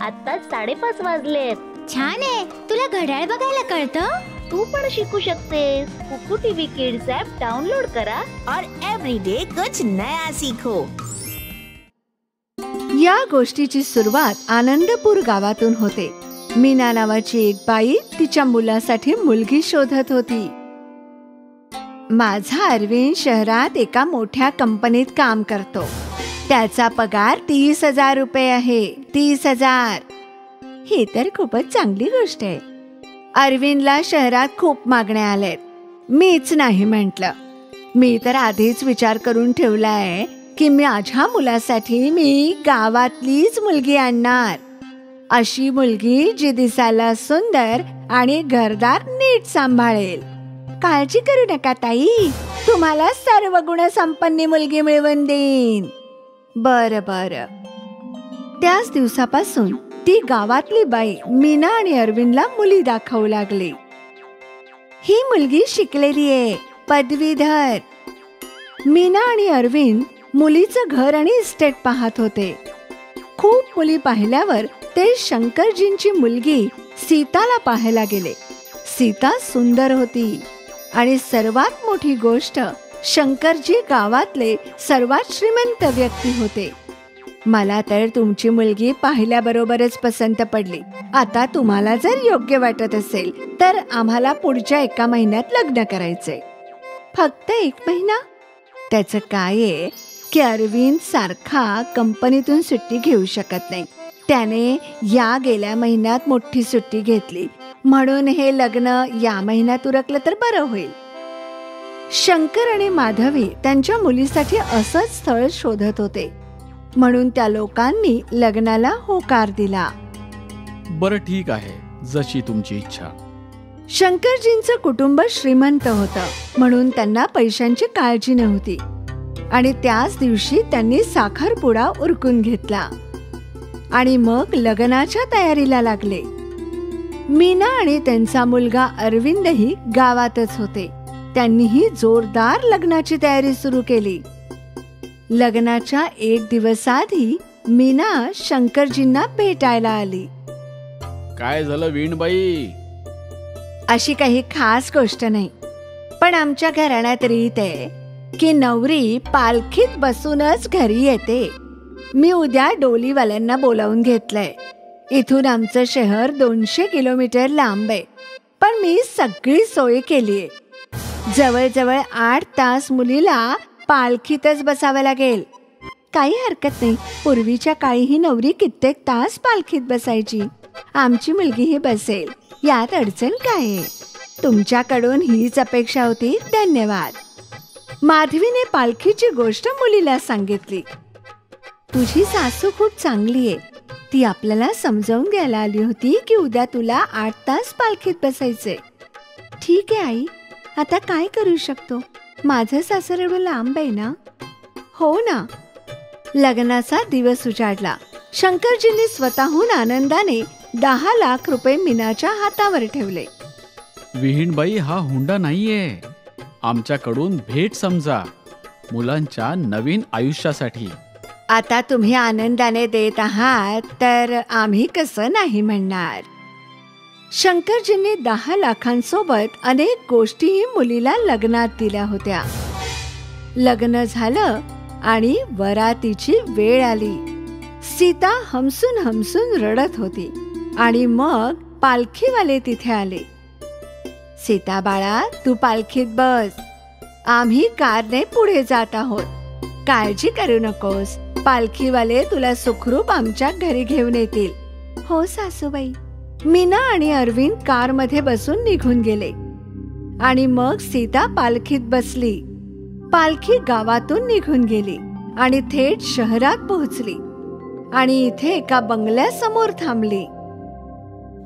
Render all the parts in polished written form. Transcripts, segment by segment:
आता 5:30 वाजलेत. छान आहे. तुला घड्याळ बघायला कळतं? तू पण शिकू शकतेस. कुकू टीव्ही किड्स ऍप डाउनलोड करा और एवरीडे कुछ नया सीखो. या गोष्टीची सुरुवात आनंदपूर गावातून होते. मीना नावाची एक बाई तिच्या मुलासाठी मुलगी शोधत होती. माझा अरविंद शहरात एका मोठ्या कंपनीत काम करतो. त्याचा पगार 30,000 रुपये आहे. 30,000. ही तर खूपच चांगली गोष्ट आहे. अरविंदला शहरात खूप मागण्या आल्यात. मीच नाही म्हटलं. मी तर आधीच विचार करून ठेवलाय की माझ्या मुलासाठी मी गावातलीच मुलगी आणणार. अशी मुलगी जी दिसायला सुंदर आणि घरदार नीट सांभाळेल. काळजी करू नका ताई, तुम्हाला सर्व गुणसंपन्न मुलगी मिळवून देईन. बरं बरं. त्याच दिवसापासून ती गावातली बाई मीना आणि अरविंदला मुली दाखवू लागली. ही मुलगी शिकलेली आहे, पदवीधर. मीना आणि अरविंद मुलीचं घर आणि इस्टेट पाहत होते. खूप मुली पाहिल्यावर ते शंकरजींची मुलगी सीताला पाहायला गेले. सीता सुंदर होती आणि सर्वात मोठी गोष्ट, शंकरजी गावातले सर्वात श्रीमंत व्यक्ती होते. मला तर तुमची मुलगी पाहिल्याबरोबरच पसंत पडली. आता तुम्हाला जर योग्य वाटत असेल तर आम्हाला पुढच्या 1 महिन्यात लग्न करायचंय. फक्त 1 महिना? त्याचं काय आहे की अरविंद सारखा कंपनीतून सुट्टी घेऊ शकत नाही. त्याने गेल्या महिन्यात मोठी सुट्टी घेतली, म्हणून हे लग्न या महिन्यात उरकलं तर बरं होईल. शंकर आणि माधवी त्यांच्या मुलीसाठी असंच स्थळ शोधत होते, म्हणून त्या लोकांनी लग्नाला होकार दिला. बरं ठीक आहे, जशी तुमची इच्छा. शंकरजींचं कुटुंब श्रीमंत होतं, म्हणून त्यांना पैशांची काळजी नव्हती आणि त्याच दिवशी त्यांनी साखरपुडा उरकून घेतला आणि मग लग्नाच्या तयारीला लागले. मीना आणि त्यांचा मुलगा अरविंदही गावातच होते. त्यांनीही जोरदार लग्नाची तयारी सुरू केली. लग्नाच्या 1 दिवस आधी मीना शंकरजींना भेटायला आली. काय झालं वीणबाई? अशी काही खास गोष्ट नाही, पण आमच्या घराण्यात रीत आहे की नवरी पालखीत बसूनच घरी येते. मी उद्या डोलीवाल्यांना बोलावून घेतलंय. इथून आमचं शहर 200 किलोमीटर लांब आहे, पण मी सगळी सोय केलीये. जवळजवळ 8 तास मुलीला पालखीतच बसावं लागेल. काही हरकत नाही, पूर्वीच्या काळी ही नवरी कित्येक तास पालखीत बसायची. आमची मुलगीही बसेल, यात अडचण काय आहे? तुमच्याकडून हीच अपेक्षा होती. धन्यवाद. माधवीने पालखीची गोष्ट मुलीला सांगितली. तुझी सासू खूप चांगली आहे. ती आपल्याला समजावून घ्यायला आली होती की उद्या तुला 8 तास पालखीत बसायचे. ठीक आहे आई, आता काय करू शकतो? माझं सासर एवढं लांब आहे ना. हो ना. लग्नाचा दिवस उजाडला. शंकरजींनी स्वतःहून आनंदाने 10 लाख रुपये मीनाच्या हातावर ठेवले. विहीणबाई, हा हुंडा नाहीये, आमच्याकडून भेट समजा, मुलांच्या नवीन आयुष्यासाठी. आता तुम्ही आनंदाने देत आहात तर आम्ही कसं नाही म्हणणार. शंकरजींनी 10 लाखांसोबत अनेक गोष्टीही मुलीला लग्नात दिल्या होत्या. लग्न झालं आणि वरातीची वेळ आली. सीता हमसून हमसून रडत होती आणि मग पालखीवाले तिथे आले. सीता बाळा, तू पालखीत बस. आम्ही कारने पुढे जात आहोत. काळजी करू नकोस. पालखीवाले तुला सुखरूप आमच्या घरी घेऊन येतील. हो सासूबाई. मीना आणि अरविंद कारमध्ये बसून निघून गेले आणि मग सीता पालखीत बसली. पालखी गावातून निघून गेली आणि थेट शहरात पोहोचली आणि इथे एका बंगल्यासमोर थांबली.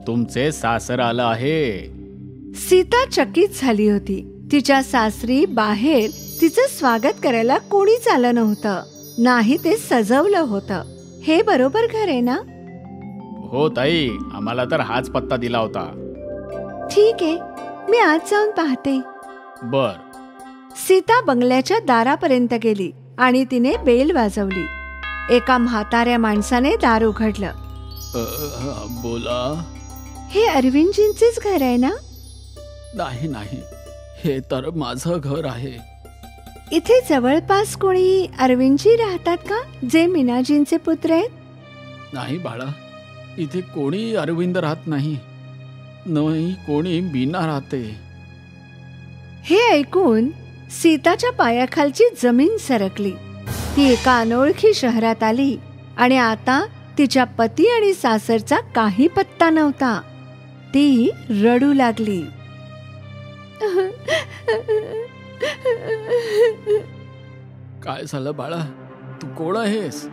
तुमचे सासर आलं आहे. सीता चकित झाली होती. तिच्या सासरी बाहेर तिचं स्वागत करायला कोणीच आलं नव्हतं, नाही ते सजवलं होतं. हे बरोबर घर आहे ना? हो ताई, आम्हाला तर हाच पत्ता दिला होता. ठीक आहे, मी आज जाऊन पाहते. बर. सीता बंगल्याच्या दारापर्यंत गेली आणि तिने बेल वाजवली. एका म्हाताऱ्या माणसाने दार उघडलं. बोला. हे अरविंदजींचेच घर आहे ना? नाही नाही, हे तर माझं घर आहे. इथे जवळपास कोणी अरविंदजी राहतात का, जे मीनाजींचे पुत्र आहेत? नाही बाळा, इथे कोणी अरविंद राहत नाही. नाही कोणी मीना राहते. हे ऐकून सीताच्या पायाखालची जमीन सरकली. ती एका अनोळखी शहरात आली आणि आता तिच्या पती आणि सासरचा काही पत्ता नव्हता. ती रडू लागली. काय झालं बाळा, तू कोण आहेस?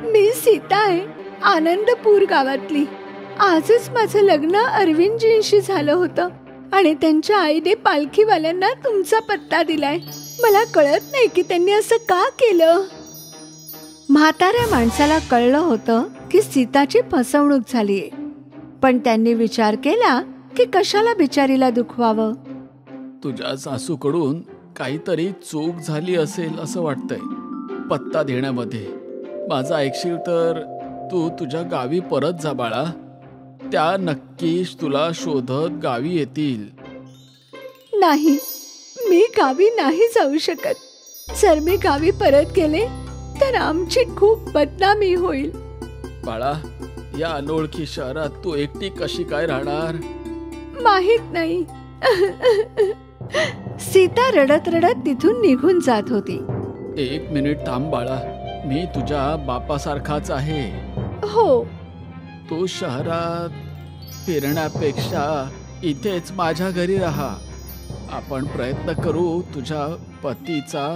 मी सीता आहे, आनंदपूर गावातली. आजच माझं लग्न अरविंदजींशी झालं होतं आणि त्यांच्या आईने पालखीवाल्यांना तुमचा पत्ता दिलाय. मला कळत नाही की त्यांनी असं का केलं. म्हाताऱ्या माणसाला कळलं होतं की सीताची फसवणूक झालीये, पण त्यांनी विचार केला की कशाला बिचारीला दुखवावं. तुझ्या सासूकडून काहीतरी चूक झाली असेल असं वाटतंय पत्ता देण्यामध्ये. माझं ऐकशील तर तू तुझ्या गावी परत जा बाळा. त्या नक्कीच तुला शोधत गावी येतील. नाही, मी गावी नाही जाऊ शकत. जर मी गावी परत गेले तर आमची खूप बदनामी होईल. बाळा, या अनोळखी शहरात तू एकटी कशी काय राहणार? माहित नाही. सीता रडत रडत तिथून निघून जात होती. 1 मिनिट थांब बाळा, मी तुझ्या बापासारखाच आहे. हो. तू शहरात फिरण्यापेक्षा इथेच माझ्या घरी राहा. आपण प्रयत्न करू तुझ्या पतीचा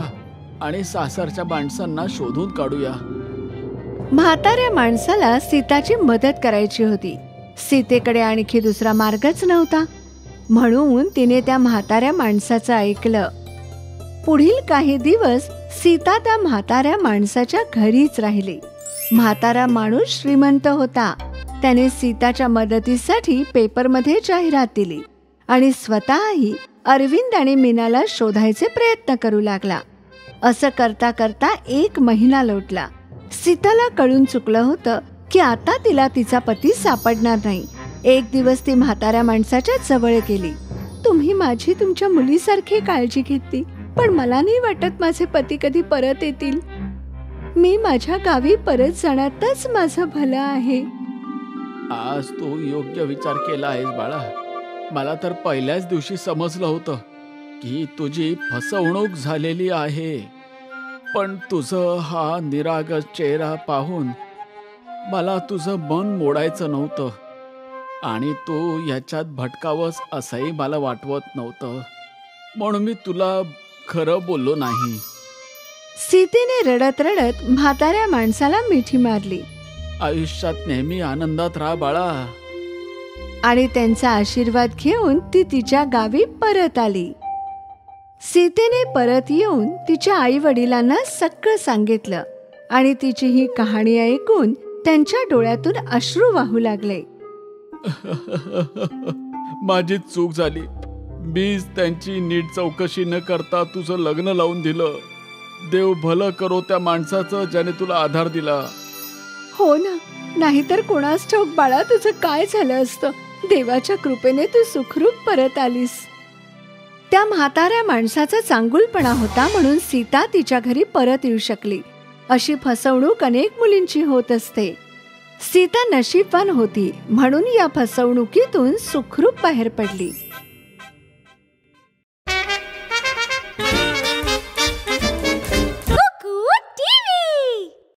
आणि सासरच्या माणसांना शोधून काढूया. म्हाताऱ्या माणसाला सीताची मदत करायची होती. सीतेकडे आणखी दुसरा मार्गच नव्हता, म्हणून तिने त्या म्हाताऱ्या माणसाचं ऐकलं. पुढील काही दिवस सीता त्या म्हाताऱ्या माणसाच्या घरीच राहिली. म्हातारा माणूस श्रीमंत होता. त्याने सीताच्या मदतीसाठी पेपरमध्ये जाहिरात दिली आणि स्वतःही अरविंद आणि मीनाला शोधायचे प्रयत्न करू लागला. असं करता करता 1 महिना लोटला. सीताला कळून चुकलं होतं की आता तिला तिचा पती सापडणार नाही. एक दिवस ती म्हाताऱ्या माणसाच्या जवळ गेली. तुम्ही माझी तुमच्या मुलीसारखी काळजी घेतली, पण मला नाही वाटत माझे पती कधी परत येतील. मी माझ्या गावी परत जाण्यातच माझं भलं आहे. आज तू योग्य विचार केला आहेस बाळा. मला तर पहिल्याच दिवशी समजलं होतं की तुझी फसवणूक झालेली आहे. पण तुझं हा निरागस चेहरा पाहून मला तुझं मन मोडायचं नव्हतं आणि तू याच्यात भटकावंस असंही मला वाटवत नव्हतं, म्हणून मी तुला खरं बोललो नाही. सीतेने रडत रडत म्हाताऱ्या माणसाला मिठी मारली. आयुष्यात नेहमी आनंदात राहा बाळा. आणि त्यांचा आशीर्वाद घेऊन ती तिच्या गावी परत आली. सीतेने परत येऊन तिच्या आई वडिलांना सगळं सांगितलं आणि तिची ही कहाणी ऐकून त्यांच्या डोळ्यातून अश्रू वाहू लागले. माझी चूक झाली. मीच त्यांची नीट चौकशी न करता तुझं लग्न लावून दिलं. देव भलं करो त्या माणसाचं ज्याने तुला आधार दिला. हो ना, नाहीतर कोणास ठाऊक बाळा तुझं काय झालं असतं. देवाच्या कृपेने तू सुखरूप परत आलीस. त्या म्हाताऱ्या माणसाचा चांगुलपणा होता म्हणून सीता तिच्या घरी परत येऊ शकली. अशी फसवणूक अनेक मुलींची होत असते. सीता नशीबवान होती म्हणून या फसवणुकीतून सुखरूप बाहेर पडली.